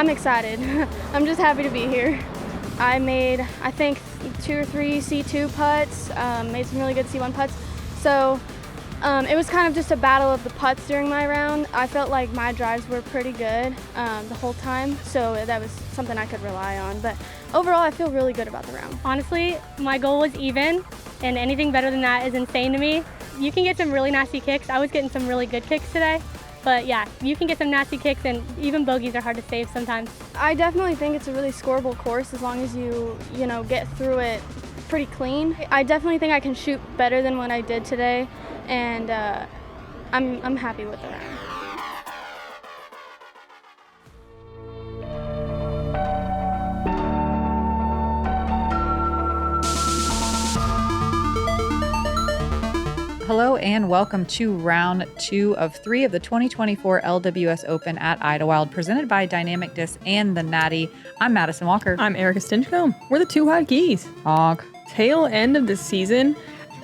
I'm excited. I'm just happy to be here. I made, I think, 2 or 3 C2 putts, made some really good C1 putts. So it was kind of just a battle of the putts during my round. I felt like my drives were pretty good the whole time, so that was something I could rely on. But overall, I feel really good about the round. Honestly, my goal was even, and anything better than that is insane to me. You can get some really nasty kicks. I was getting some really good kicks today. But yeah, you can get some nasty kicks, and even bogeys are hard to save sometimes. I definitely think it's a really scoreable course as long as you get through it pretty clean. I definitely think I can shoot better than what I did today, and I'm happy with the round. Hello and welcome to round 2 of 3 of the 2024 LWS Open at Idlewild, presented by Dynamic Disc and the Natty. I'm Madison Walker. I'm Erika Stinchcomb. We're the two hot geese. Honk. Tail end of the season,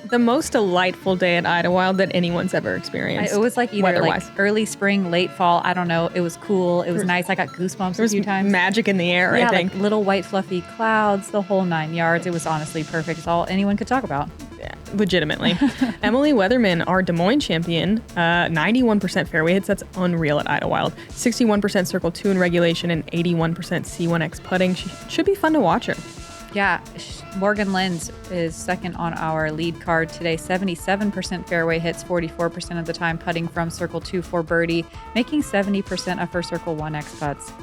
the most delightful day at Idlewild that anyone's ever experienced. It was like either like early spring, late fall. I don't know. It was cool. It was nice. I got goosebumps a few times. Magic in the air, yeah, I think. Like little white fluffy clouds, the whole 9 yards. It was honestly perfect. It's all anyone could talk about. Yeah, legitimately. Emily Weatherman, our Des Moines champion, 91% fairway hits. That's unreal at Idlewild. 61% circle 2 in regulation and 81% C1X putting. She should be fun to watch her. Yeah, Morgan Lynds is second on our lead card today. 77% fairway hits, 44% of the time putting from circle 2 for birdie, making 70% of her circle 1X putts.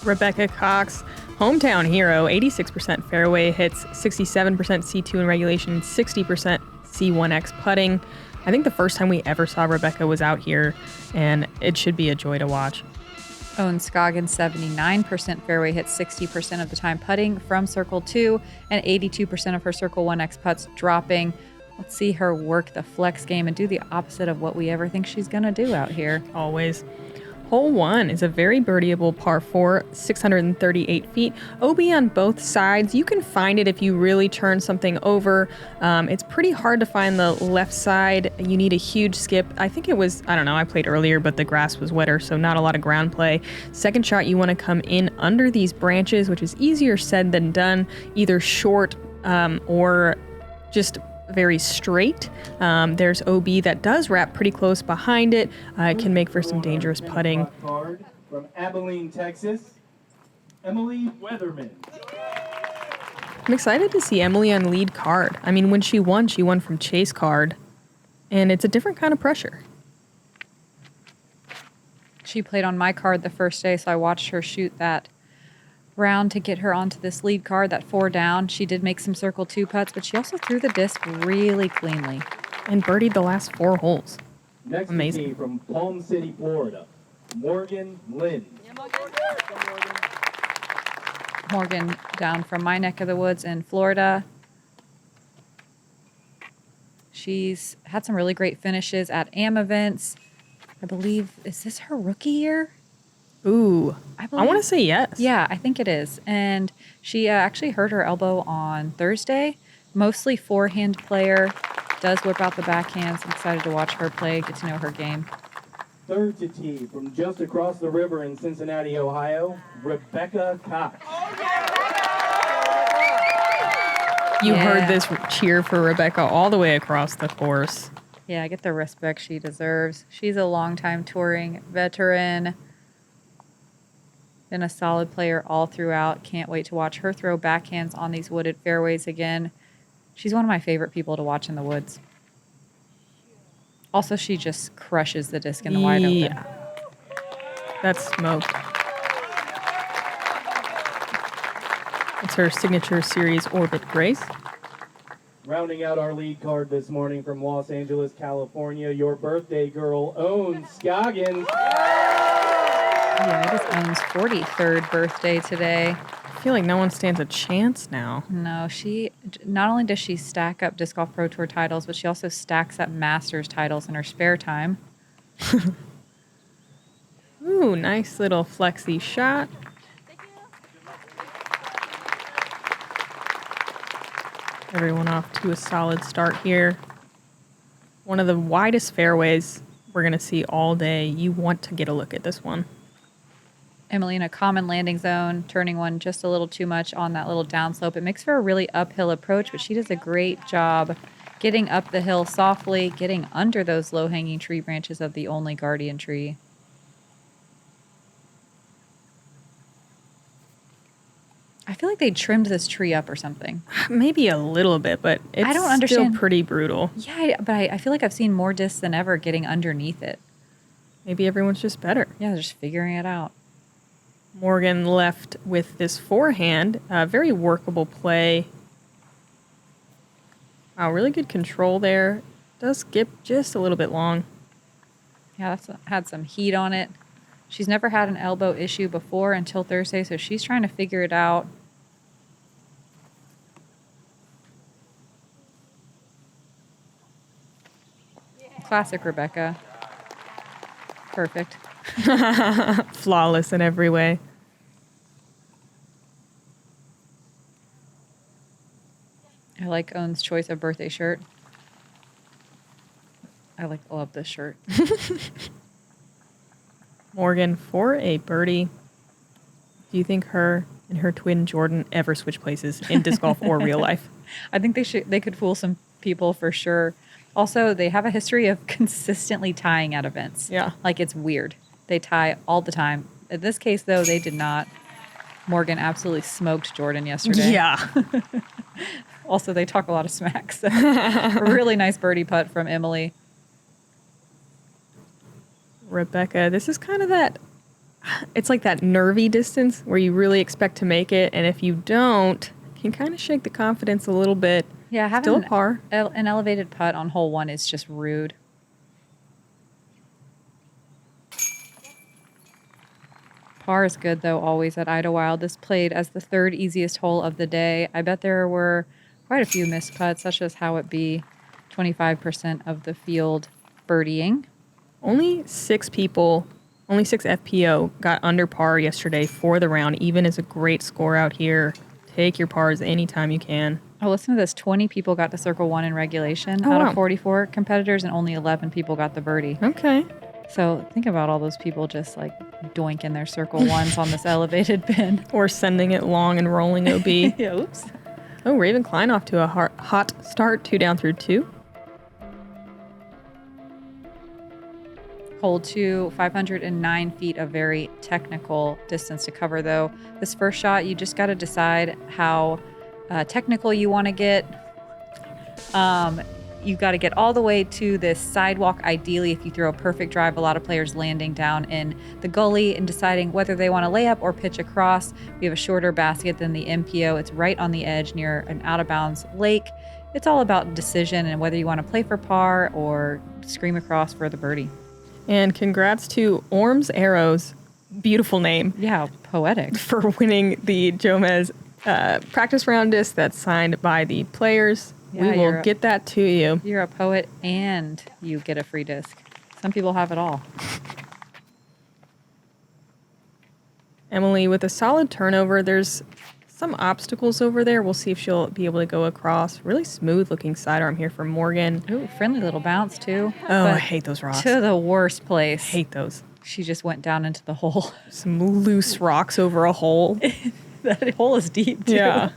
Rebecca Cox, hometown hero, 86% fairway hits, 67% C2 in regulation, and 60% C1X putting. I think the first time we ever saw Rebecca was out here, and it should be a joy to watch. Owns Scoggins, 79% fairway hits, 60% of the time putting from circle 2, and 82% of her circle 1X putts dropping. Let's see her work the flex game and do the opposite of what we ever think she's going to do out here. Always. Hole 1 is a very birdieable par 4, 638 feet. OB on both sides. You can find it if you really turn something over. It's pretty hard to find the left side. You need a huge skip. I think it was, I don't know, I played earlier, but the grass was wetter, so not a lot of ground play. Second shot, you want to come in under these branches, which is easier said than done, either short or just very straight. There's OB that does wrap pretty close behind it. It can make for some dangerous putting. Card from Abilene, Texas, Emily Weatherman. I'm excited to see Emily on lead card. I mean, when she won from chase card, and it's a different kind of pressure. She played on my card the first day, so I watched her shoot that round to get her onto this lead card, that 4 down. She did make some circle 2 putts, but she also threw the disc really cleanly. And birdied the last 4 holes. Next Amazing. from Palm City, Florida, Morgan Lynds. Morgan down from my neck of the woods in Florida. She's had some really great finishes at AM events. I believe, is this her rookie year? Ooh, I want to say yes. Yeah, I think it is. And she actually hurt her elbow on Thursday. Mostly forehand player. Does whip out the backhands. I'm excited to watch her play, get to know her game. Third to tee from just across the river in Cincinnati, Ohio, Rebecca Cox. You heard this cheer for Rebecca all the way across the course. Yeah, get the respect she deserves. She's a longtime touring veteran. Been a solid player all throughout. Can't wait to watch her throw backhands on these wooded fairways again. She's one of my favorite people to watch in the woods. Also, she just crushes the disc in the wide open. Yeah. That's smoke. It's her signature series Orbit Grace. Rounding out our lead card this morning from Los Angeles, California, your birthday girl, Owns Scoggins. Yeah, it is Owen's 43rd birthday today. I feel like no one stands a chance now. No, she not only does she stack up Disc Golf Pro Tour titles, but she also stacks up Masters titles in her spare time. Ooh, nice little flexy shot. Everyone off to a solid start here. One of the widest fairways we're going to see all day. You want to get a look at this one. Emily in a common landing zone, turning one just a little too much on that little downslope. It makes for a really uphill approach, but she does a great job getting up the hill softly, getting under those low-hanging tree branches of the only guardian tree. I feel like they trimmed this tree up or something. Maybe a little bit, but it's I don't understand. Still pretty brutal. Yeah, but I feel like I've seen more discs than ever getting underneath it. Maybe everyone's just better. Yeah, they're just figuring it out. Morgan left with this forehand. Very workable play. Wow, really good control there. Does skip just a little bit long. Yeah, that's had some heat on it. She's never had an elbow issue before until Thursday, so she's trying to figure it out. Classic Rebecca. Perfect. Flawless in every way. I like Owen's choice of birthday shirt. Love this shirt. Morgan for a birdie. Do you think her and her twin Jordan ever switch places in disc golf or real life? I think they could fool some people for sure. Also, they have a history of consistently tying at events. Yeah. Like, it's weird. They tie all the time. In this case, though, they did not. Morgan absolutely smoked Jordan yesterday. Yeah. Also, they talk a lot of smack. So a really nice birdie putt from Emily. Rebecca, this is kind of it's like that nervy distance where you really expect to make it, and if you don't, it can kind of shake the confidence a little bit. Yeah, having Still a par. An elevated putt on hole 1 is just rude. Par is good, though, always at Idlewild. This played as the 3rd easiest hole of the day. I bet there were quite a few missed putts. That's just how it be. 25% of the field birdieing. Only 6 FPO got under par yesterday for the round. Even is a great score out here. Take your pars anytime you can. Oh, listen to this. 20 people got to circle 1 in regulation Oh, out wow. of 44 competitors, and only 11 people got the birdie. Okay. So think about all those people just like doinking their circle 1s on this elevated pin. Or sending it long and rolling OB. Yeah, oops. Oh, Raven Klein off to a hot start. 2 down through 2. Hole 2, 509 feet, a very technical distance to cover, though. This first shot, you just got to decide how technical you want to get. You've got to get all the way to this sidewalk. Ideally, if you throw a perfect drive, a lot of players landing down in the gully and deciding whether they want to lay up or pitch across. We have a shorter basket than the MPO. It's right on the edge near an out-of-bounds lake. It's all about decision and whether you want to play for par or scream across for the birdie. And congrats to Orms Arrows, beautiful name, Yeah, poetic. for winning the Jomez practice round disc that's signed by the players. Yeah, We will get that to you. You're a poet and you get a free disc. Some people have it all. Emily, with a solid turnover, there's some obstacles over there. We'll see if she'll be able to go across. Really smooth looking sidearm here from Morgan. Ooh, friendly little bounce too. Oh, I But hate those rocks. to the worst place. Hate those. She just went down into the hole. Some loose rocks over a hole. That hole is deep too. Yeah.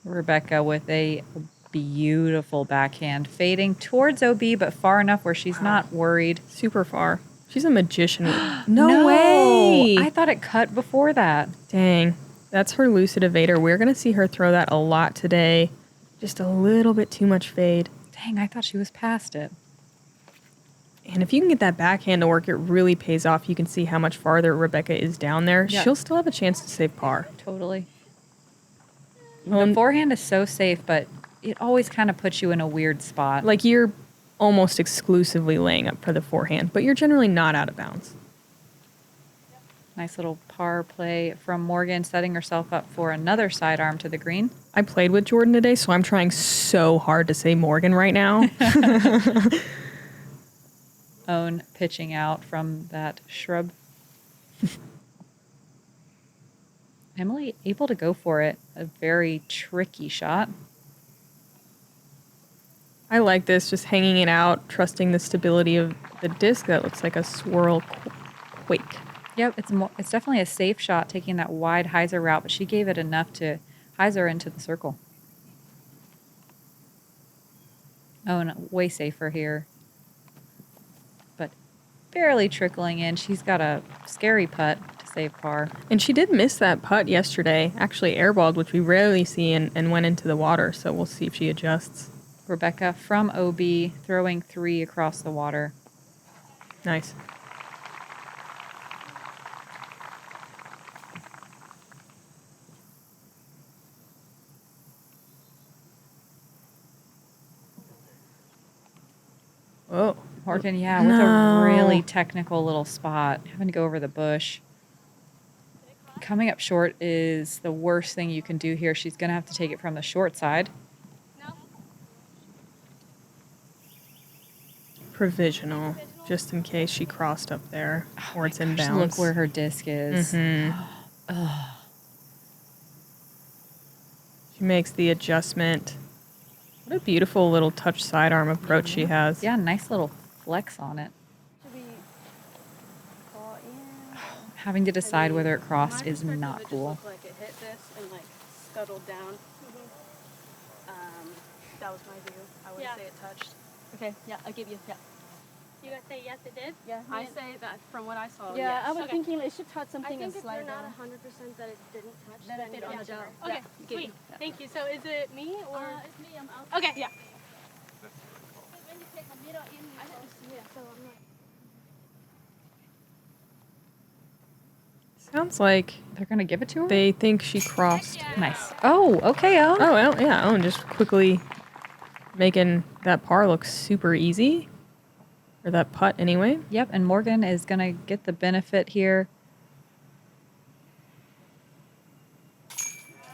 Rebecca with a beautiful backhand, fading towards OB, but far enough where she's not worried. Super far. She's a magician. No way. I thought it cut before that. Dang. That's her lucid evader. We're going to see her throw that a lot today. Just a little bit too much fade. Dang, I thought she was past it. And if you can get that backhand to work, it really pays off. You can see how much farther Rebecca is down there. Yeah. She'll still have a chance to save par. Totally. The forehand is so safe, but it always kind of puts you in a weird spot. Like you're almost exclusively laying up for the forehand, but you're generally not out of bounds. Nice little par play from Morgan, setting herself up for another sidearm to the green. I played with Jordan today, so I'm trying so hard to say Morgan right now. Own pitching out from that shrub. Emily able to go for it. A very tricky shot. I like this, just hanging it out, trusting the stability of the disc. That looks like a swirl quake. Yep, it's definitely a safe shot taking that wide hyzer route, but she gave it enough to hyzer into the circle. Oh, and way safer here. But barely trickling in. She's got a scary putt to save par. And she did miss that putt yesterday, actually airballed, which we rarely see, and went into the water. So we'll see if she adjusts. Rebecca from OB throwing 3 across the water. Nice. Oh, Morgan, yeah, with a really technical little spot. Having to go over the bush. Coming up short is the worst thing you can do here. She's going to have to take it from the short side. provisional, just in case she crossed up there or it's in bounds. Look where her disc is. Mm-hmm. She makes the adjustment. What a beautiful little touch sidearm approach she has. Yeah, nice little flex on it. Having to decide whether it crossed is not cool. It like it hit this and like scuttled down. That was my view. I wouldn't say it touched. Okay, yeah, I'll give you, yeah. You guys say yes, it did? Yeah. I say that from what I saw. Yeah, yes. I was thinking it should touch something I and think if slide you're not down. 100% that it didn't touch, Then then it yeah. on the gel. Okay, Give sweet. you. Thank you. So is it me or? It's me. I'm out. Okay, yeah. When you take the middle in, I didn't see it, so I'm like. Sounds like They're going to give it to her? they think she crossed. Nice. Oh, okay, Owen. Oh, well, yeah, Owen just quickly making that par look super easy. Or that putt anyway. Yep, and Morgan is going to get the benefit here.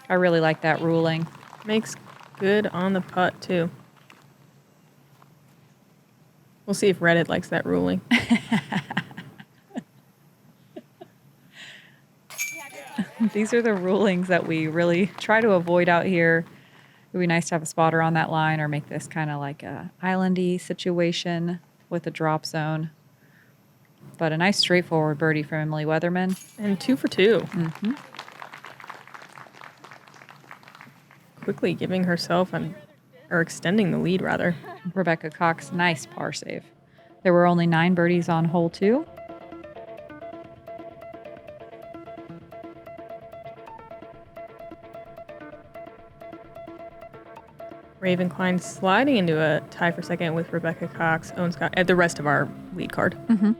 I really like that ruling. Makes good on the putt, too. We'll see if Reddit likes that ruling. These are the rulings that we really try to avoid out here. It would be nice to have a spotter on that line or make this kind of like a islandy situation with a drop zone. But a nice straightforward birdie from Emily Weatherman. And 2 for 2. Mm-hmm. Quickly giving herself or extending the lead, rather. Rebecca Cox, nice par save. There were only 9 birdies on hole 2. Raven Klein sliding into a tie for second with Rebecca Cox, Owen Scott, the rest of our lead card. Mm-hmm.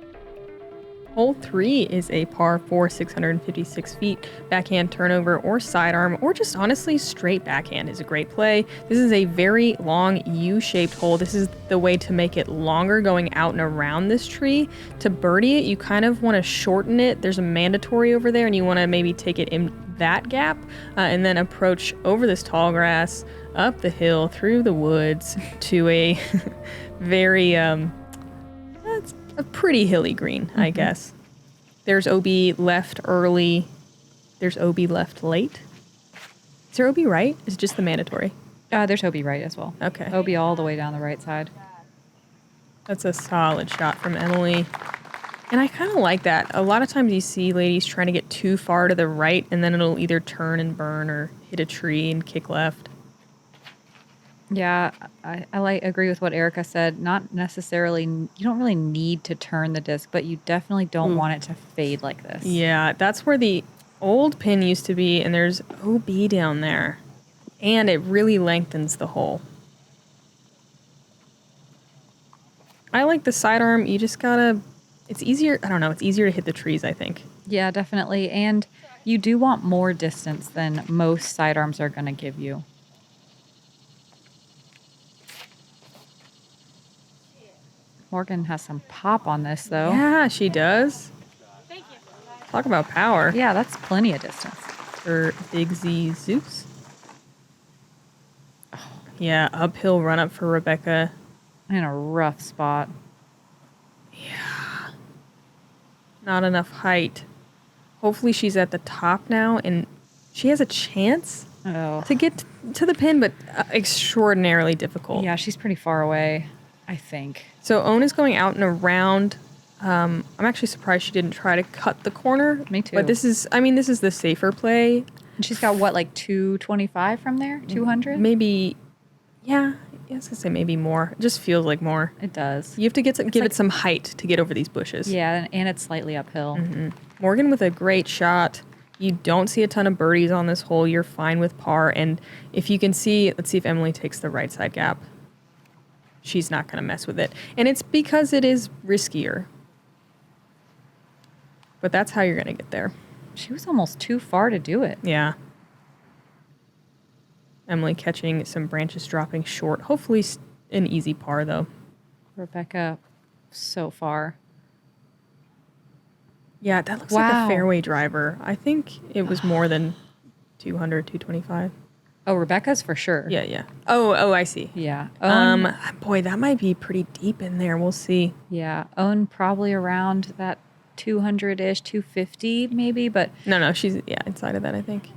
Hole 3 is a par 4, 656 feet. Backhand turnover or sidearm, or just honestly straight backhand is a great play. This is a very long U-shaped hole. This is the way to make it longer going out and around this tree. To birdie it, you kind of want to shorten it. There's a mandatory over there, and you want to maybe take it in that gap and then approach over this tall grass, up the hill, through the woods to a very, it's a pretty hilly green, I guess. There's OB left early. There's OB left late. Is there OB right? Is it just the mandatory? There's OB right as well. Okay. OB all the way down the right side. That's a solid shot from Emily. And I kind of like that. A lot of times you see ladies trying to get too far to the right, and then it'll either turn and burn or hit a tree and kick left. Yeah, I agree with what Erika said. Not necessarily, you don't really need to turn the disc, but you definitely don't want it to fade like this. Yeah, that's where the old pin used to be, and there's OB down there. And it really lengthens the hole. I like the sidearm. You just gotta, it's easier, I don't know, it's easier to hit the trees, I think. Yeah, definitely. And you do want more distance than most sidearms are going to give you. Morgan has some pop on this, though. Yeah, she does. Thank you. Talk about power. Yeah, that's plenty of distance. For Big Z Zeus. Yeah, uphill run up for Rebecca. In a rough spot. Yeah. Not enough height. Hopefully she's at the top now, and she has a chance Oh. to get to the pin, but extraordinarily difficult. Yeah, she's pretty far away, I think. So Owen is going out and around. I'm actually surprised she didn't try to cut the corner. Me too. But this is the safer play. And she's got what, like 225 from there? 200? Maybe, yeah. I was gonna say maybe more. It just feels like more. It does. You have to give it some height to get over these bushes. Yeah, and it's slightly uphill. Morgan with a great shot. You don't see a ton of birdies on this hole. You're fine with par. And if you can see, let's see if Emily takes the right side gap. She's not going to mess with it. And it's because it is riskier. But that's how you're going to get there. She was almost too far to do it. Yeah. Emily catching some branches dropping short. Hopefully an easy par, though. Rebecca, so far. Yeah, that looks like a fairway driver. I think it was more than 200, 225. Oh, Rebecca's for sure. Yeah. Oh, I see. Yeah. Boy, that might be pretty deep in there. We'll see. Yeah. Owen probably around that 200-ish, 250 maybe, but... No, she's, inside of that, I think.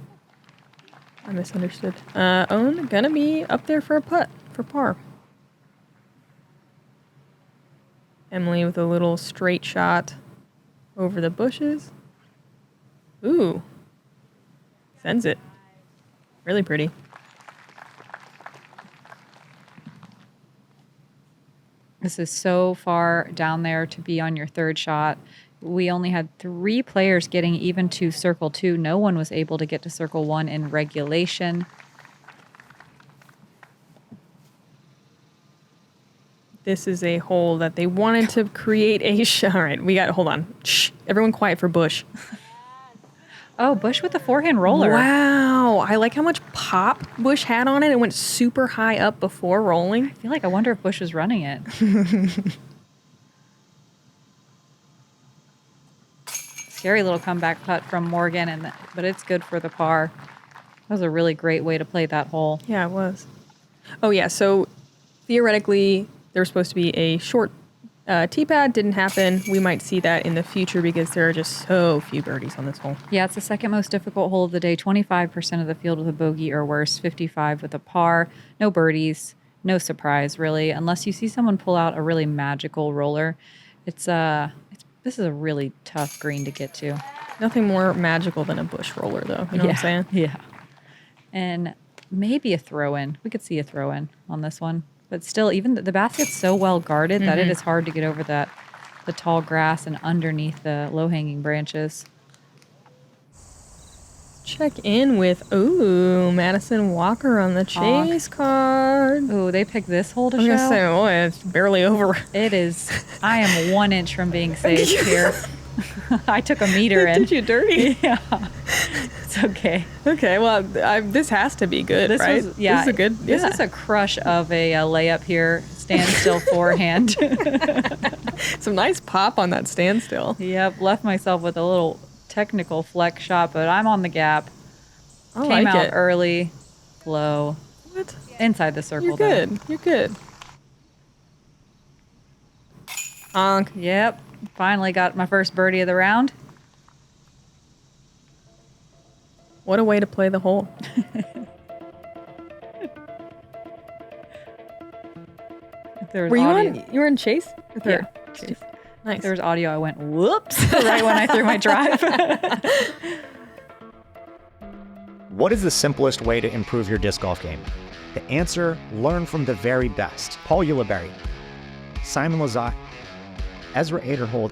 I misunderstood. Owen gonna be up there for a putt, for par. Emily with a little straight shot over the bushes. Ooh. Sends it. Really pretty. This is so far down there to be on your third shot. We only had 3 players getting even to circle 2. No one was able to get to circle 1 in regulation. This is a hole that they wanted to create a shot. All right, hold on. Shh, everyone quiet for Bush. Oh, Bush with the forehand roller. Wow, I like how much pop Bush had on it. It went super high up before rolling. I wonder if Bush was running it. Scary little comeback putt from Morgan, but it's good for the par. That was a really great way to play that hole. Yeah, it was. Oh, yeah, so theoretically, there was supposed to be a short tee pad. Didn't happen. We might see that in the future because there are just so few birdies on this hole. Yeah, it's the second most difficult hole of the day. 25% of the field with a bogey or worse, 55 with a par. No birdies, no surprise really, unless you see someone pull out a really magical roller. This is a really tough green to get to. Nothing more magical than a Bush roller, though. You know what I'm saying? Yeah. And maybe a throw-in. We could see a throw-in on this one. But still, even the basket's so well guarded that it is hard to get over the tall grass and underneath the low-hanging branches. Check in with, Madison Walker on the chase card. Ooh, they picked this hole to I was show? going to say, boy, it's barely over. It is. I am 1 inch from being safe here. I took a meter in. Did you dirty? Yeah. It's okay. Okay, well, this has to be good, This right? was, This is a good, This is a crush of a layup here. Standstill forehand. Some nice pop on that standstill. Yep. Left myself with a little technical flex shot, but I'm on the gap. Came out early, low. What? Inside the circle. You're good. You're good. Honk. Yep. Finally got my first birdie of the round. What a way to play the hole. Were you on? You were in chase or third? Yeah. Chase. Nice. There was audio. I went whoops right when I threw my drive. What is the simplest way to improve your disc golf game? The answer: learn from the very best. Paul Ulibarri, Simon Lizotte, Ezra Aderhold,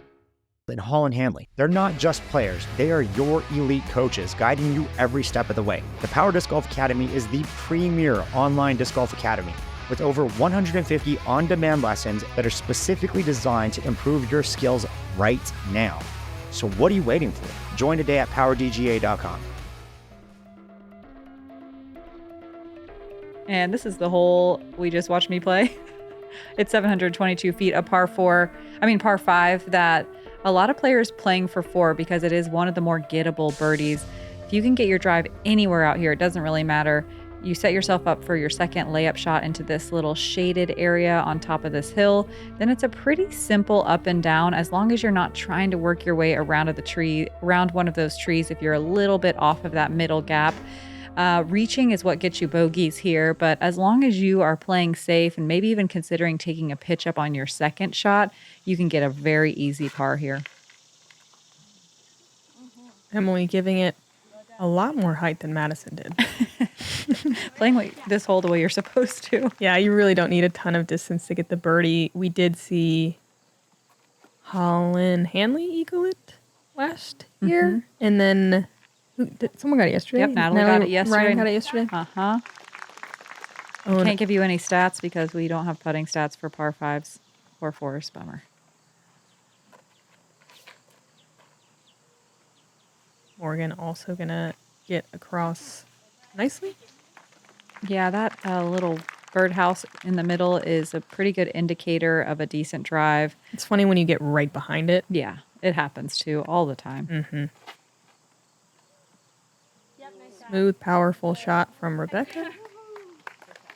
and Holland Hanley. They're not just players, they are your elite coaches guiding you every step of the way. The Power Disc Golf Academy is the premier online disc golf academy with over 150 on-demand lessons that are specifically designed to improve your skills right now. So what are you waiting for? Join today at PowerDGA.com. And this is the hole we just watched me play. It's 722 feet, a par 5 that a lot of players playing for 4 because it is one of the more gettable birdies. If you can get your drive anywhere out here, it doesn't really matter. You set yourself up for your second layup shot into this little shaded area on top of this hill. Then it's a pretty simple up and down as long as you're not trying to work your way around one of those trees if you're a little bit off of that middle gap. Reaching is what gets you bogeys here, but as long as you are playing safe and maybe even considering taking a pitch up on your second shot, you can get a very easy par here. Emily giving it a lot more height than Madison did. Playing this hole the way you're supposed to. Yeah, you really don't need a ton of distance to get the birdie. We did see Holland Hanley eagle it last year. And then someone got it yesterday. Yep, Natalie got it yesterday. Ryan got it yesterday. Uh-huh. Oh, Can't give you any stats because we don't have putting stats for par 5s or 4s. Bummer. Morgan also going to get across nicely. Yeah, that little birdhouse in the middle is a pretty good indicator of a decent drive. It's funny when you get right behind it. Yeah, it happens too all the time. Mm-hmm. Smooth, powerful shot from Rebecca.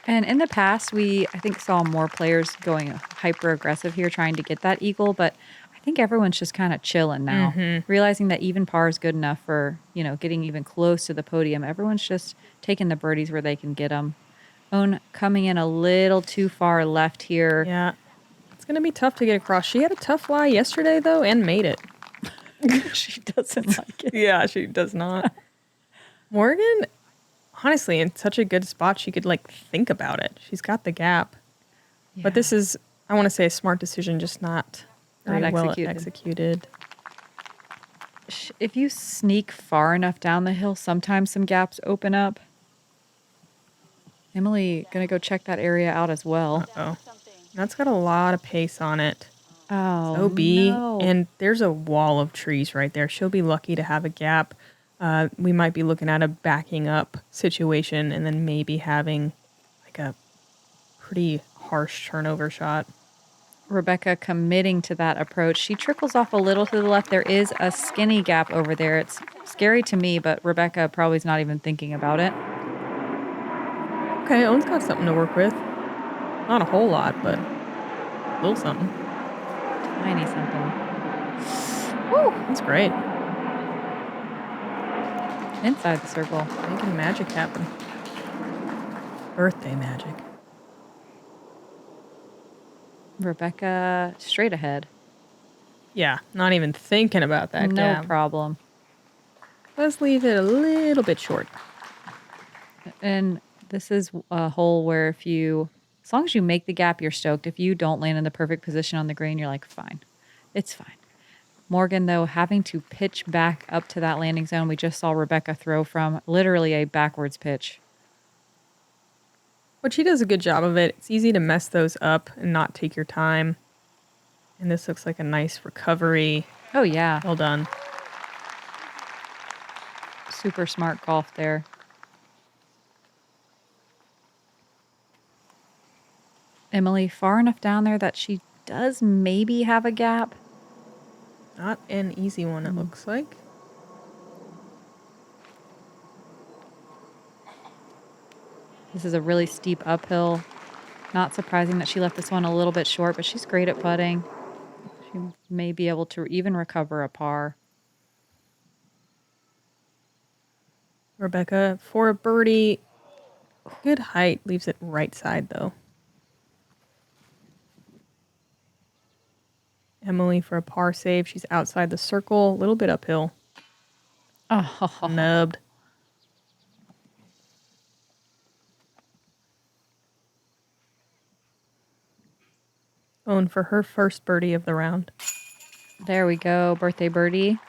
And in the past, I think, saw more players going hyper aggressive here trying to get that eagle, but I think everyone's just kind of chilling now, realizing that even par is good enough for, getting even close to the podium. Everyone's just taking the birdies where they can get them. Own coming in a little too far left here. Yeah, it's going to be tough to get across. She had a tough lie yesterday, though, and made it. She doesn't like it. Yeah, she does not. Morgan, honestly, in such a good spot, she could, think about it. She's got the gap. Yeah. But this is, I want to say, a smart decision, just not very well executed. If you sneak far enough down the hill, sometimes some gaps open up. Emily, going to go check that area out as well. Uh-oh. That's got a lot of pace on it. Oh, OB, no. And there's a wall of trees right there. She'll be lucky to have a gap. We might be looking at a backing up situation and then maybe having a pretty harsh turnover shot. Rebecca committing to that approach. She trickles off a little to the left. There is a skinny gap over there. It's scary to me, but Rebecca probably is not even thinking about it. Okay, Owen's got something to work with. Not a whole lot, but a little something. Tiny something. Woo! That's great. Inside the circle. Making magic happen. Birthday magic. Rebecca straight ahead. Yeah, not even thinking about that gap. No problem. Let's leave it a little bit short. And this is a hole where as long as you make the gap, you're stoked. If you don't land in the perfect position on the green, you're like, fine. It's fine. Morgan, though, having to pitch back up to that landing zone we just saw Rebecca throw from, literally a backwards pitch. But she does a good job of it. It's easy to mess those up and not take your time. And this looks like a nice recovery. Oh, yeah. Well done. Super smart golf there. Emily, far enough down there that she does maybe have a gap. Not an easy one, it looks like. This is a really steep uphill. Not surprising that she left this one a little bit short, but she's great at putting. She may be able to even recover a par. Rebecca, for a birdie, good height, leaves it right side, though. Emily for a par save. She's outside the circle, a little bit uphill. Oh, Nubbed. Owen for her first birdie of the round. there we go. Birthday birdie.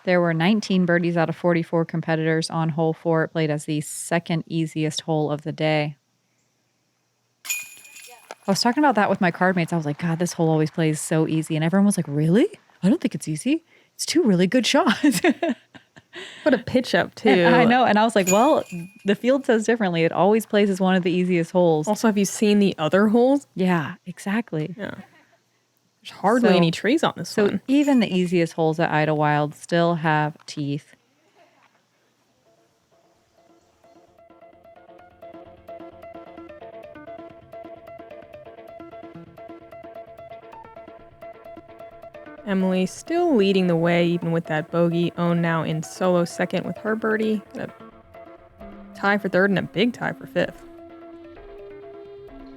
There were 19 birdies out of 44 competitors on hole 4. It played as the second easiest hole of the day. I was talking about that with my card mates. I was like, God, this hole always plays so easy. And everyone was like, really? I don't think it's easy. It's 2 really good shots. What a pitch up, too. And I know. And I was like, well, the field says differently. It always plays as one of the easiest holes. Also, have you seen the other holes? Yeah, exactly. Yeah. There's hardly any trees on this one. So even the easiest holes at Idlewild still have teeth. Emily still leading the way even with that bogey. Owen now in solo second with her birdie. Gonna tie for third and a big tie for fifth.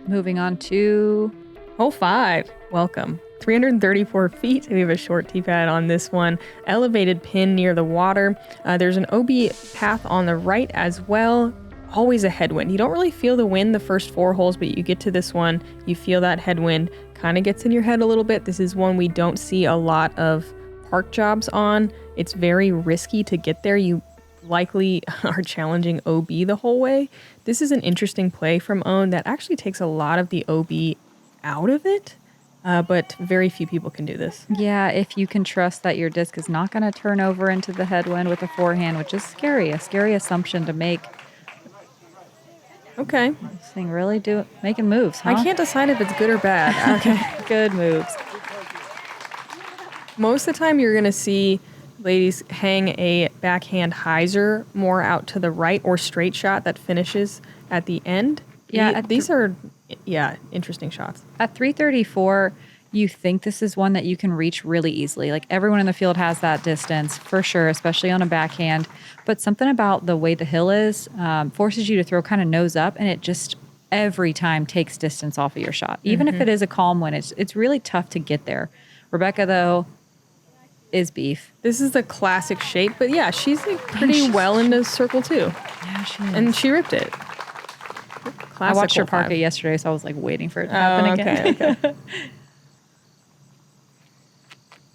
Moving on to Hole 5. Welcome. 334 feet. We have a short tee pad on this one. Elevated pin near the water. There's an OB path on the right as well. Always a headwind. You don't really feel the wind the first 4 holes, but you get to this one, you feel that headwind. Kind of gets in your head a little bit. This is one we don't see a lot of park jobs on. It's very risky to get there. You likely are challenging OB the whole way. This is an interesting play from Own that actually takes a lot of the OB out of it, but very few people can do this. Yeah, if you can trust that your disc is not going to turn over into the headwind with a forehand, which is scary, a scary assumption to make. Okay. This thing really making moves, huh? I can't decide if it's good or bad. Okay, good moves. Most of the time you're going to see ladies hang a backhand hyzer more out to the right or straight shot that finishes at the end. Yeah, these are interesting shots. At 334, you think this is one that you can reach really easily. Like everyone in the field has that distance for sure, especially on a backhand. But something about the way the hill is forces you to throw kind of nose up, and it just every time takes distance off of your shot. Even if it is a calm wind, it's really tough to get there. Rebecca, though, is beef. This is the classic shape, but yeah, she's like pretty well into circle 2. Yeah, she is. And she ripped it. Classic I watched her hole park 5. it yesterday, so I was like waiting for it to happen again. Okay.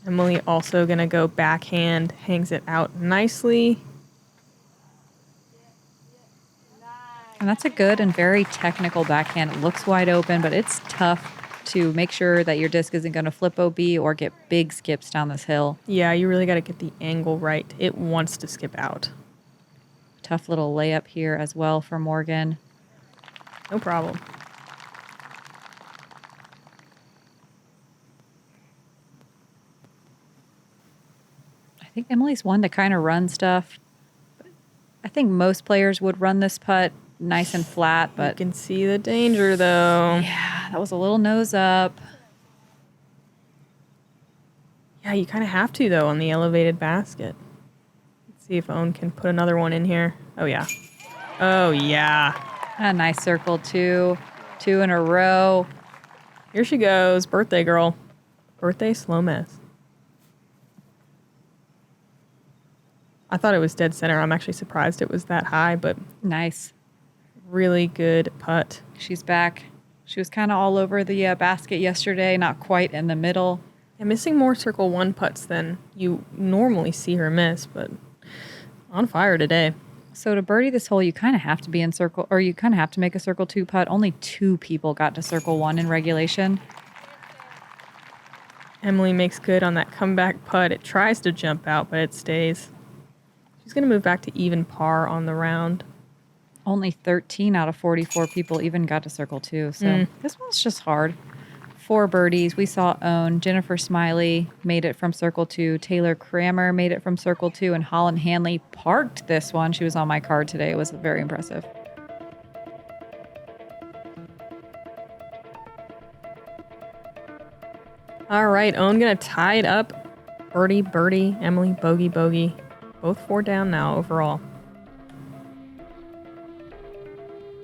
Emily also going to go backhand, hangs it out nicely. And that's a good and very technical backhand. It looks wide open, but it's tough to make sure that your disc isn't going to flip OB or get big skips down this hill. Yeah, you really got to get the angle right. It wants to skip out. Tough little layup here as well for Morgan. No problem. I think Emily's one to kind of run stuff. I think most players would run this putt nice and flat, but You can see the danger, though. yeah, that was a little nose up. Yeah, you kind of have to, though, on the elevated basket. Let's see if Owen can put another one in here. Oh, yeah. Oh, yeah. A nice circle, two in a row. Here she goes. Birthday girl. Birthday slow mess. I thought it was dead center. I'm actually surprised it was that high, but Nice. really good putt. She's back. She was kind of all over the basket yesterday, not quite in the middle. And missing more circle 1 putts than you normally see her miss, but on fire today. So to birdie this hole, you kind of have to be in circle, or you kind of have to make a circle 2 putt. Only 2 people got to circle 1 in regulation. Emily makes good on that comeback putt. It tries to jump out, but it stays. She's going to move back to even par on the round. Only 13 out of 44 people even got to circle 2. So this one's just hard. 4 birdies. We saw Own. Jennifer Smiley made it from circle 2. Taylor Kramer made it from circle 2. And Holland Hanley parked this one. She was on my card today. It was very impressive. All right, Owen going to tie it up. Birdie, birdie, Emily, bogey, bogey. Both 4 down now overall.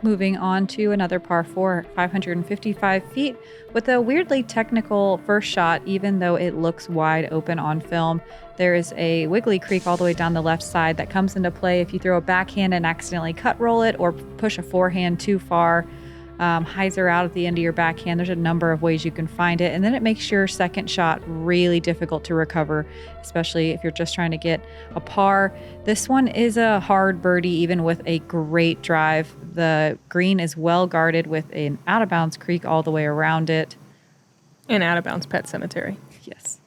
Moving on to another par 4, 555 feet, with a weirdly technical first shot, even though it looks wide open on film. There is a wiggly creek all the way down the left side that comes into play if you throw a backhand and accidentally cut roll it or push a forehand too far. Hyzer out at the end of your backhand. There's a number of ways you can find it. And then it makes your second shot really difficult to recover, especially if you're just trying to get a par. This one is a hard birdie, even with a great drive. The green is well guarded with an out of bounds creek all the way around it. And out of bounds pet cemetery. Yes.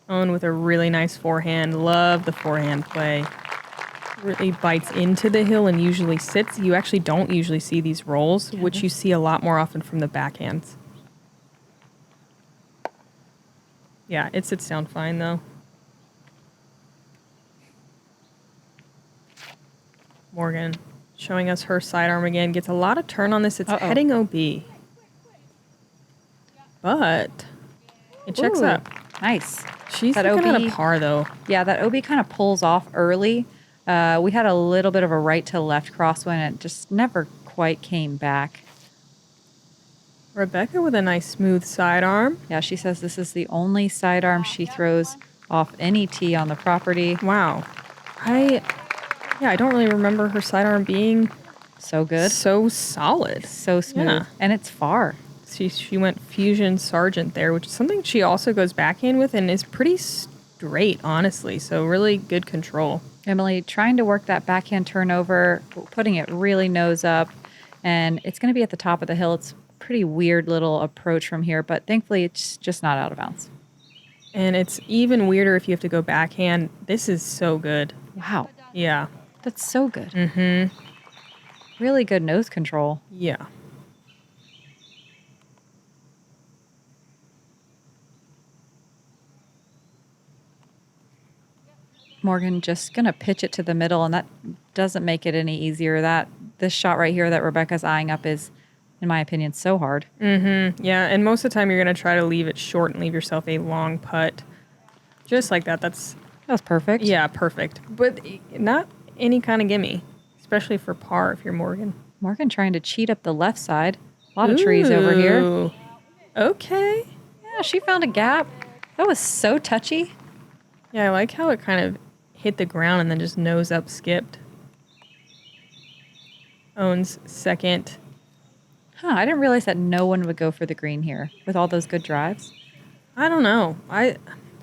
Owen with a really nice forehand. Love the forehand play. Really bites into the hill and usually sits. You actually don't usually see these rolls, which you see a lot more often from the backhands. Yeah, it sits down fine though. Morgan showing us her sidearm again. Gets a lot of turn on this. It's heading OB. But it checks Ooh, up. Nice. She's That looking at OB a par though. Yeah, that OB kind of pulls off early. We had a little bit of a right to left crosswind and it just never quite came back. Rebecca with a nice smooth sidearm. Yeah, she says this is the only sidearm she throws off any tee on the property. Wow. I don't really remember her sidearm being So good. so solid. So smooth. Yeah. And it's far. She went Fusion Sergeant there, which is something she also goes backhand with and is pretty straight, honestly. So really good control. Emily trying to work that backhand turnover, putting it really nose up, and it's going to be at the top of the hill. It's a pretty weird little approach from here, but thankfully it's just not out of bounds. And it's even weirder if you have to go backhand. This is so good. Wow. Yeah. That's so good. Mm-hmm. Really good nose control. Yeah. Morgan just going to pitch it to the middle, and that doesn't make it any easier. This shot right here that Rebecca's eyeing up is, in my opinion, so hard. Mm-hmm. Yeah, and most of the time you're going to try to leave it short and leave yourself a long putt. Just like that. That was perfect. Yeah, perfect. But not any kind of gimme, especially for par if you're Morgan. Morgan trying to cheat up the left side. A lot of trees over here. Okay. Yeah, she found a gap. That was so touchy. Yeah, I like how it kind of hit the ground and then just nose up skipped. Owns second. I didn't realize that no one would go for the green here with all those good drives. I don't know. I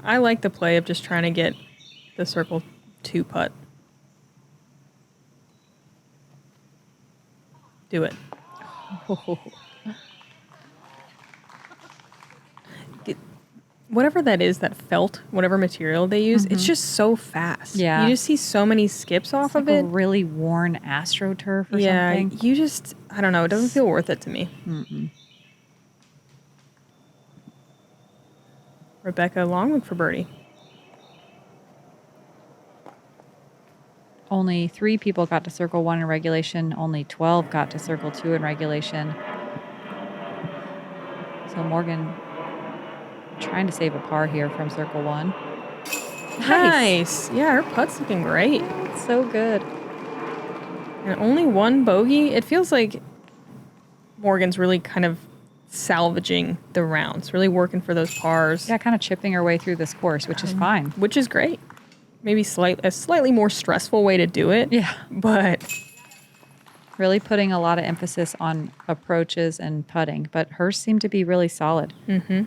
like the play of just trying to get the circle 2 putt. Do it. Whatever that is, that felt, whatever material they use, it's just so fast. Yeah. You just see so many skips off of like it. A really worn AstroTurf or yeah, something. you just, I don't know, it doesn't feel worth it to me. Mm-mm. Rebecca Longwood for birdie. Only 3 people got to circle 1 in regulation. Only 12 got to circle 2 in regulation. So Morgan trying to save a par here from circle 1. Nice. Yeah, her putt's looking great. It's so good. And only 1 bogey. It feels like Morgan's really kind of salvaging the rounds, really working for those pars. Yeah, kind of chipping her way through this course, which is fine. Which is great. Maybe a slightly more stressful way to do it. Yeah. But really putting a lot of emphasis on approaches and putting, but hers seemed to be really solid. Mm-hmm.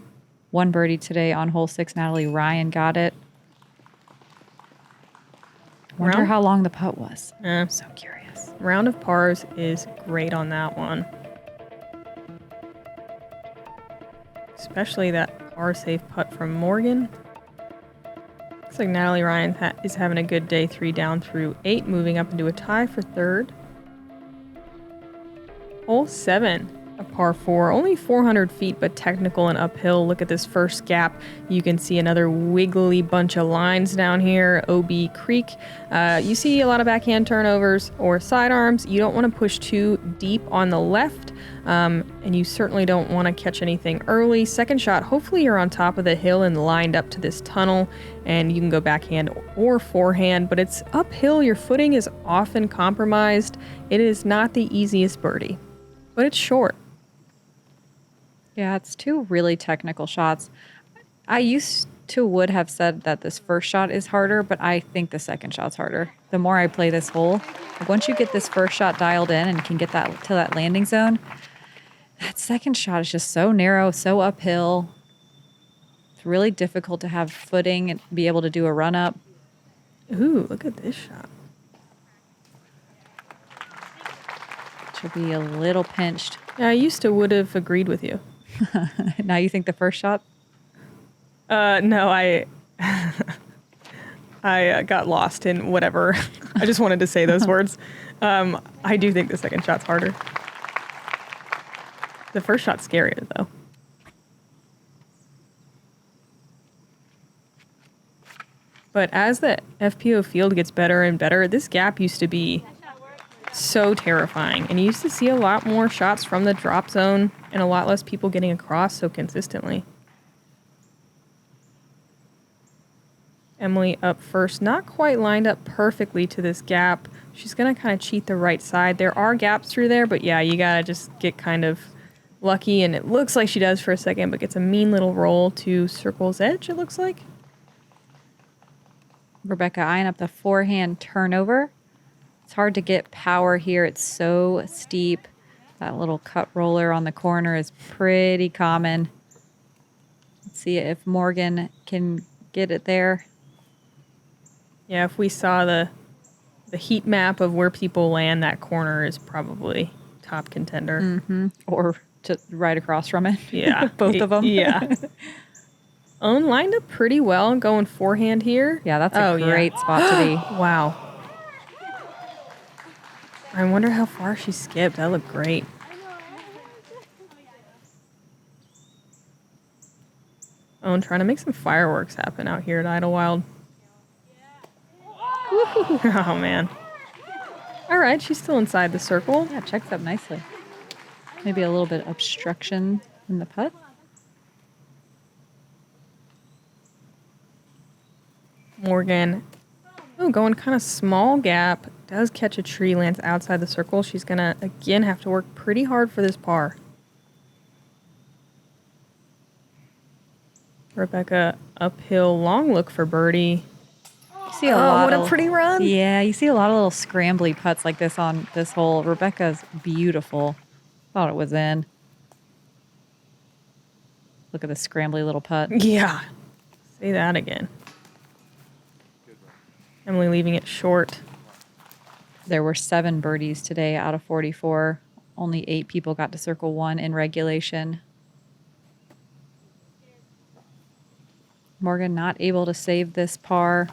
1 birdie today on hole 6. Natalie Ryan got it. Wonder how long the putt was. I'm so curious. Round of pars is great on that one. Especially that par safe putt from Morgan. Looks like Natalie Ryan is having a good day. 3 down through 8, moving up into a tie for 3rd. Hole 7, a par 4, only 400 feet, but technical and uphill. Look at this first gap. You can see another wiggly bunch of lines down here, OB Creek. You see a lot of backhand turnovers or sidearms. You don't want to push too deep on the left, and you certainly don't want to catch anything early. Second shot, hopefully you're on top of the hill and lined up to this tunnel, and you can go backhand or forehand, but it's uphill. Your footing is often compromised. It is not the easiest birdie, but it's short. Yeah, it's 2 really technical shots. I would have said that this first shot is harder, but I think the second shot's harder. The more I play this hole, once you get this first shot dialed in and can get that to that landing zone, that second shot is just so narrow, so uphill. It's really difficult to have footing and be able to do a run up. Ooh, look at this shot. Should be a little pinched. Yeah, I would have agreed with you. Now you think the first shot? No, I got lost in whatever. I just wanted to say those words. I do think the second shot's harder. The first shot's scarier, though. But as the FPO field gets better and better, this gap used to be so terrifying. And you used to see a lot more shots from the drop zone and a lot less people getting across so consistently. Emily up first, not quite lined up perfectly to this gap. She's going to kind of cheat the right side. There are gaps through there, but yeah, you got to just get kind of lucky, and it looks like she does for a second, but gets a mean little roll to circle's edge, it looks like. Rebecca eyeing up the forehand turnover. It's hard to get power here. It's so steep. That little cut roller on the corner is pretty common. Let's see if Morgan can get it there. Yeah, if we saw the heat map of where people land, that corner is probably top contender. Mm-hmm. Or just right across from it. Yeah. Both of them. Yeah. Own lined up pretty well, going forehand here. Yeah, that's a great spot to be. Wow. I wonder how far she skipped. That looked great. Own trying to make some fireworks happen out here at Idlewild. Oh, man. All right, she's still inside the circle. Yeah, checks up nicely. Maybe a little bit of obstruction in the putt. Morgan, going kind of small gap. Does catch a tree, lands outside the circle. She's going to, again, have to work pretty hard for this par. Rebecca uphill, long look for birdie. You see a lot what of, a pretty run. Yeah, you see a lot of little scrambly putts like this on this hole. Rebecca's beautiful. Thought it was in. Look at the scrambly little putt. Yeah. Say that again. Emily leaving it short. There were 7 birdies today out of 44. Only 8 people got to circle 1 in regulation. Morgan not able to save this par.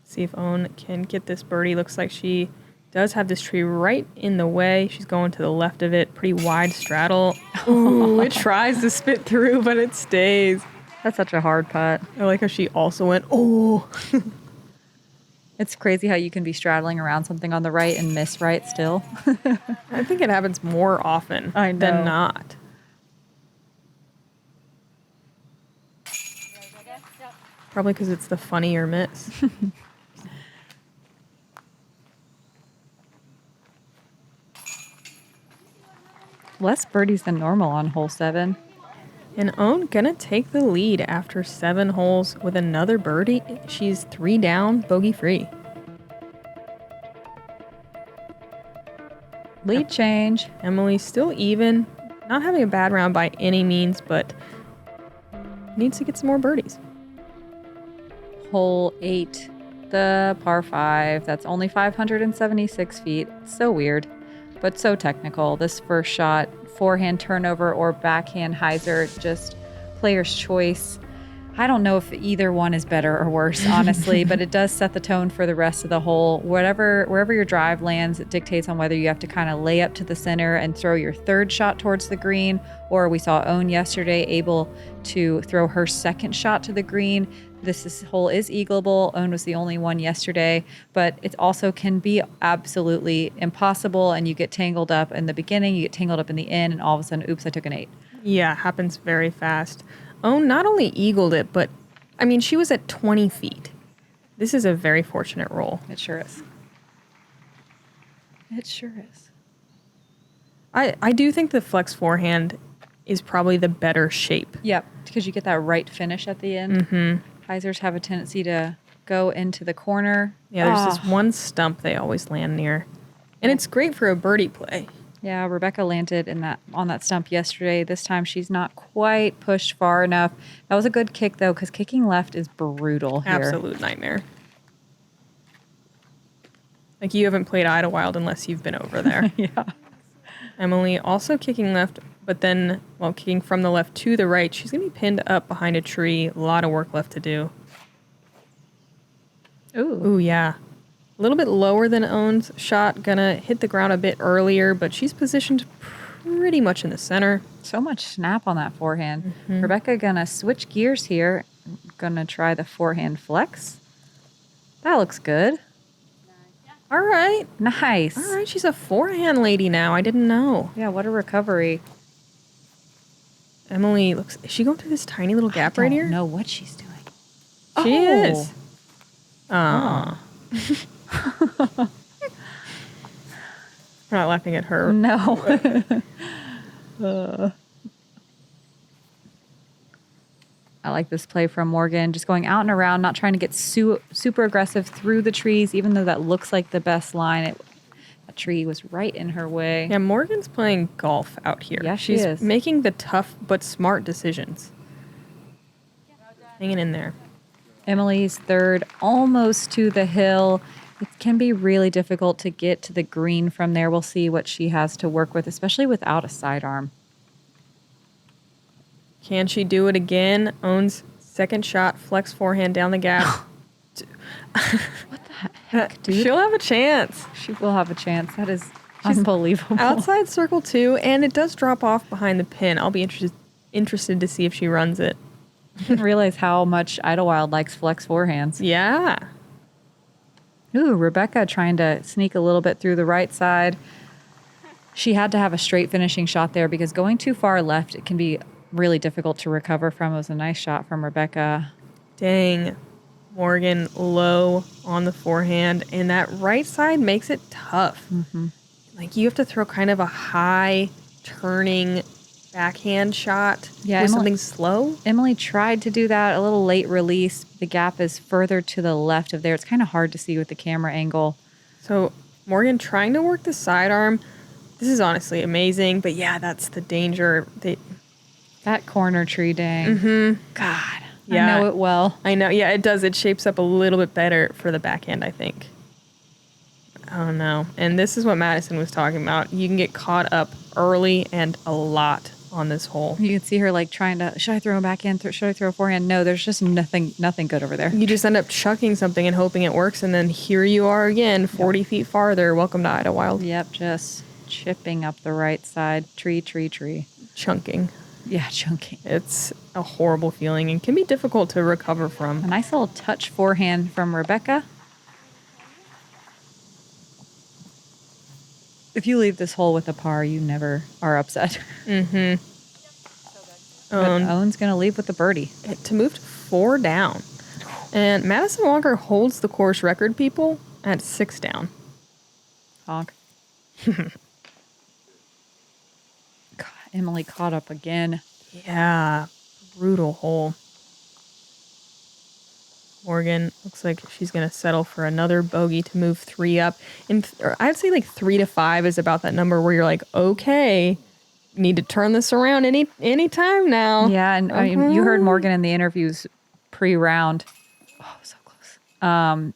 See if Owen can get this birdie. Looks like she does have this tree right in the way. She's going to the left of it. Pretty wide straddle. Ooh, it tries to spit through, but it stays. That's such a hard putt. I like how she also went, oh. It's crazy how you can be straddling around something on the right and miss right still. I think it happens more often than not. Probably because it's the funnier miss. Less birdies than normal on hole 7. And Owen gonna take the lead after 7 holes with another birdie. She's 3 down, bogey free. Lead change. Emily still even, not having a bad round by any means, but needs to get some more birdies. Hole 8, the par 5. That's only 576 feet. So weird, but so technical. This first shot, forehand turnover or backhand hyzer, just player's choice. I don't know if either one is better or worse, honestly, but it does set the tone for the rest of the hole. Wherever your drive lands, it dictates on whether you have to kind of lay up to the center and throw your third shot towards the green, or we saw Owen yesterday able to throw her second shot to the green. This hole is eagleable. Owen was the only one yesterday, but it also can be absolutely impossible, and you get tangled up in the beginning, you get tangled up in the end, and all of a sudden, oops, I took an 8. Yeah, happens very fast. Owen not only eagled it, but, I mean, she was at 20 feet. This is a very fortunate roll. It sure is. It sure is. I do think the flex forehand is probably the better shape. Yep, because you get that right finish at the end. Mm-hmm. Hyzers have a tendency to go into the corner. Yeah, there's this one stump they always land near. And it's great for a birdie play. Yeah, Rebecca landed on that stump yesterday. This time she's not quite pushed far enough. That was a good kick, though, because kicking left is brutal here. Absolute nightmare. Like, you haven't played Idlewild unless you've been over there. Yeah. Emily also kicking left, but then, while kicking from the left to the right, she's going to be pinned up behind a tree. A lot of work left to do. Ooh, yeah. A little bit lower than Owen's shot. Gonna hit the ground a bit earlier, but she's positioned pretty much in the center. So much snap on that forehand. Mm-hmm. Rebecca gonna switch gears here. Gonna try the forehand flex. That looks good. All right. Nice. All right, she's a forehand lady now. I didn't know. Yeah, what a recovery. Emily looks, is she going through this tiny little gap right here? I don't know what she's doing. She is. We're not laughing at her. No. I like this play from Morgan, just going out and around, not trying to get super aggressive through the trees, even though that looks like the best line. That tree was right in her way. Yeah, Morgan's playing golf out here. Yeah, she She's is. making the tough but smart decisions. Hanging in there. Emily's third, almost to the hill. It can be really difficult to get to the green from there. We'll see what she has to work with, especially without a sidearm. Can she do it again? Owns second shot, flex forehand down the gap. What the heck, dude? She'll have a chance. She will have a chance. That is unbelievable. Outside circle 2, and it does drop off behind the pin. I'll be interested to see if she runs it. I didn't realize how much Idlewild likes flex forehands. Yeah. Ooh, Rebecca trying to sneak a little bit through the right side. She had to have a straight finishing shot there because going too far left, it can be really difficult to recover from. It was a nice shot from Rebecca. Dang. Morgan low on the forehand, and that right side makes it tough. Mm-hmm. Like you have to throw kind of a high turning backhand shot with something slow. Emily tried to do that, a little late release. The gap is further to the left of there. It's kind of hard to see with the camera angle. So Morgan trying to work the sidearm. This is honestly amazing, but yeah, that's the danger. That corner tree, dang. Mm-hmm. God, yeah. I know it well. I know. Yeah, it does. It shapes up a little bit better for the backhand, I think. Oh, no. And this is what Madison was talking about. You can get caught up early and a lot on this hole. You can see her like trying to, should I throw a backhand? Should I throw a forehand? No, there's just nothing good over there. You just end up chucking something and hoping it works, and then here you are again, 40 feet farther. Welcome to Idlewild. Yep, just chipping up the right side. Tree. Chunking. Yeah, chunking. It's a horrible feeling and can be difficult to recover from. A nice little touch forehand from Rebecca. If you leave this hole with a par, you never are upset. Mm-hmm. Owen's going to leave with the birdie. To move to 4 down. And Madison Walker holds the course record, people, at 6 down. Honk. God, Emily caught up again. Yeah, brutal hole. Morgan looks like she's going to settle for another bogey to move 3 up. I'd say like 3 to 5 is about that number where you're like, okay, need to turn this around any time now. Yeah, and I mean, you heard Morgan in the interviews pre-round. Oh, so close.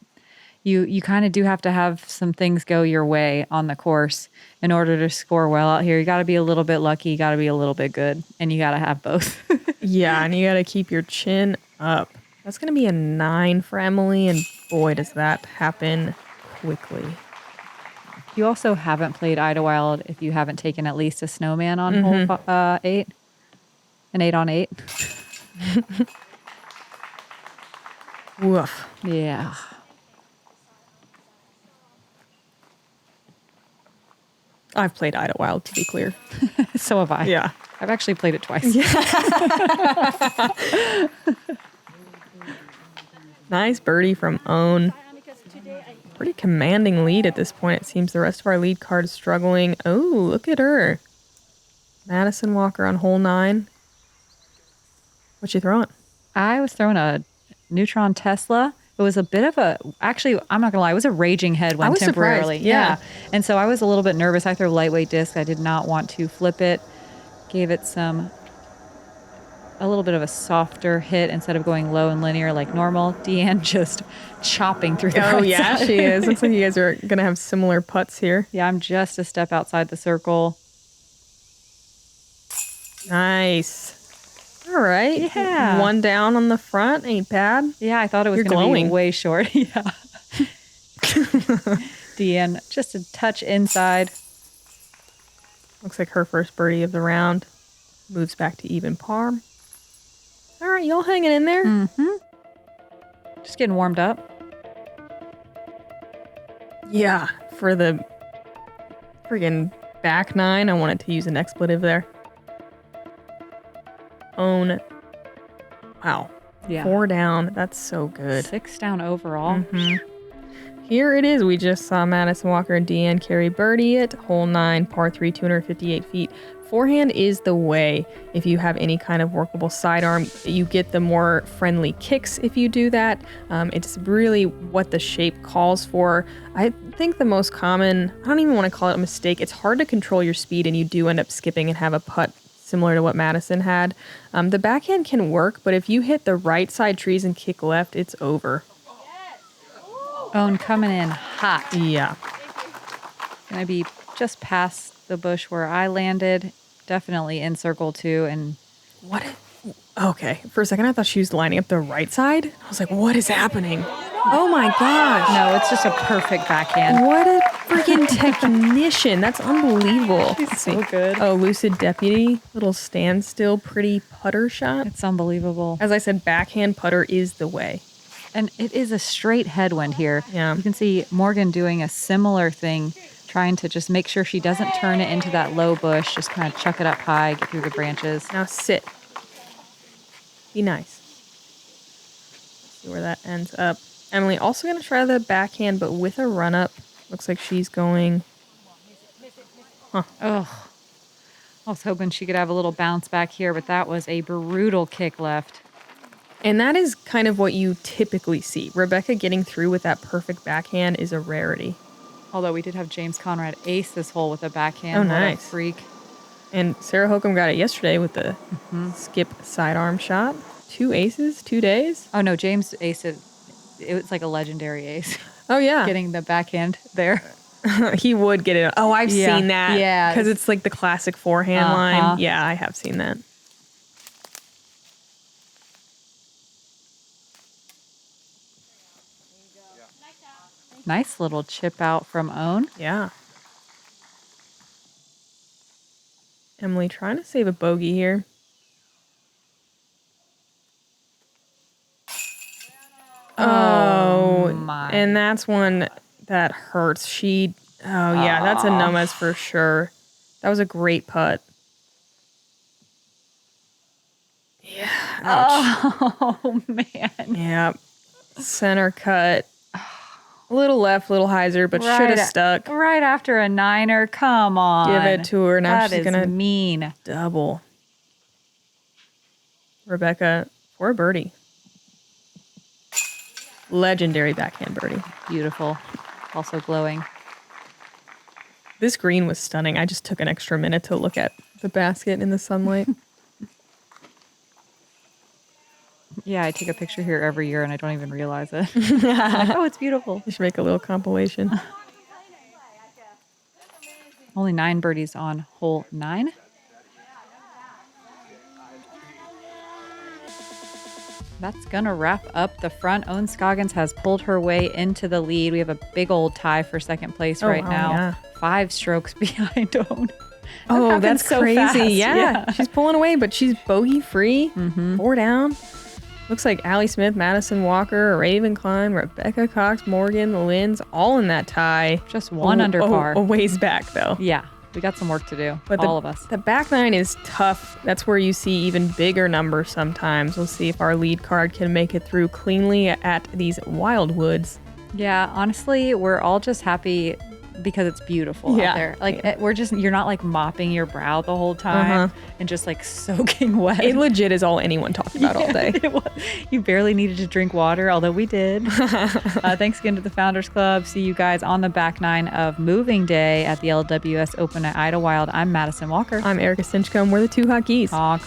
You kind of do have to have some things go your way on the course in order to score well out here. You got to be a little bit lucky, you got to be a little bit good, and you got to have both. Yeah, and you got to keep your chin up. That's going to be a 9 for Emily, and boy, does that happen quickly. You also haven't played Idlewild if you haven't taken at least a snowman on hole 8. An 8 on 8. Woof. Yeah. I've played Idlewild, to be clear. So have I. Yeah. I've actually played it twice. Nice birdie from Own. Pretty commanding lead at this point. It seems the rest of our lead card is struggling. Oh, look at her. Madison Walker on hole 9. What you throwing? I was throwing a Neutron Tesla. It was a bit of a, actually, I'm not going to lie, it was a raging headwind I was temporarily. surprised, yeah. And so I was a little bit nervous. I threw a lightweight disc. I did not want to flip it. Gave it a little bit of a softer hit instead of going low and linear like normal. Deanne just chopping through the right yeah, side. she is. Looks like you guys are going to have similar putts here. Yeah, I'm just a step outside the circle. Nice. All right. Yeah. 1 down on the front. Ain't bad. Yeah, I thought it was going to be way short. Yeah. Deanne, just a touch inside. Looks like her first birdie of the round. Moves back to even par. All right, y'all hanging in there? Mm-hmm. Just getting warmed up. Yeah, for the friggin' back 9, I wanted to use an expletive there. Own. Wow. Yeah. 4 down. That's so good. 6 down overall. Here it is. We just saw Madison Walker and Deanne Carey birdie it. Hole 9, par 3, 258 feet. Forehand is the way if you have any kind of workable sidearm. You get the more friendly kicks if you do that. It's really what the shape calls for. I think the most common, I don't even want to call it a mistake, it's hard to control your speed and you do end up skipping and have a putt similar to what Madison had. The backhand can work, but if you hit the right side trees and kick left, it's over. Owen coming in hot. Yeah. Gonna be just past the bush where I landed. Definitely in circle 2. And What? Okay. For a second, I thought she was lining up the right side. I was like, what is happening? Oh my gosh. no, it's just a perfect backhand. What a freaking technician. That's unbelievable. She's so good. Oh, Lucid Deputy. Little standstill, pretty putter shot. It's unbelievable. As I said, backhand putter is the way. And it is a straight headwind here. Yeah. You can see Morgan doing a similar thing, trying to just make sure she doesn't turn it into that low bush, just kind of chuck it up high, get through the branches. Now sit. Be nice. See where that ends up. Emily also going to try the backhand, but with a run up. Looks like she's going. Ugh. I was hoping she could have a little bounce back here, but that was a brutal kick left. And that is kind of what you typically see. Rebecca getting through with that perfect backhand is a rarity. Although we did have James Conrad ace this hole with a backhand. Oh, What a nice. freak. And Sarah Hokum got it yesterday with the skip sidearm shot. 2 aces, 2 days. Oh, no, James ace it. It was like a legendary ace. Oh, yeah. Getting the backhand there. He would get it. Oh, I've Yeah. seen that. Yeah. Because it's like the classic forehand line. Yeah, I have seen that. Nice little chip out from Owen. Yeah. Emily trying to save a bogey here. Oh, my. and that's one that hurts. That's a Jomez for sure. That was a great putt. Yeah. Ouch. Oh, man. Yeah. Center cut. A little left, little hyzer, but should have stuck. Right after a 9er. Come on. Give it to her. Now That she's is going to mean. double. Rebecca for a birdie. Legendary backhand birdie. Beautiful. Also glowing. This green was stunning. I just took an extra minute to look at the basket in the sunlight. Yeah, I take a picture here every year and I don't even realize it. I'm like, oh, it's beautiful. You should make a little compilation. Only 9 birdies on hole 9. That's going to wrap up the front. Owen Scoggins has pulled her way into the lead. We have a big old tie for second place right wow, now. yeah. 5 strokes behind Owen. Oh, happens that's so crazy. fast. Yeah. She's pulling away, but she's bogey free. 4 down. Looks like Allie Smith, Madison Walker, Raven Klein, Rebecca Cox, Morgan, Lynds, all in that tie. Just 1 under par. A ways back, though. Yeah, we got some work to do, But all of us. The back 9 is tough. That's where you see even bigger numbers sometimes. We'll see if our lead card can make it through cleanly at these wildwoods. Yeah, honestly, we're all just happy because it's beautiful out there. Like, you're not like mopping your brow the whole time and just like soaking wet. It legit is all anyone talks about all day. You barely needed to drink water, although we did. Thanks again to the Founders Club. See you guys on the back 9 of Moving Day at the LWS Open at Idlewild. I'm Madison Walker. I'm Erika Stinchcomb. We're the 2 Hot Geese. Honk.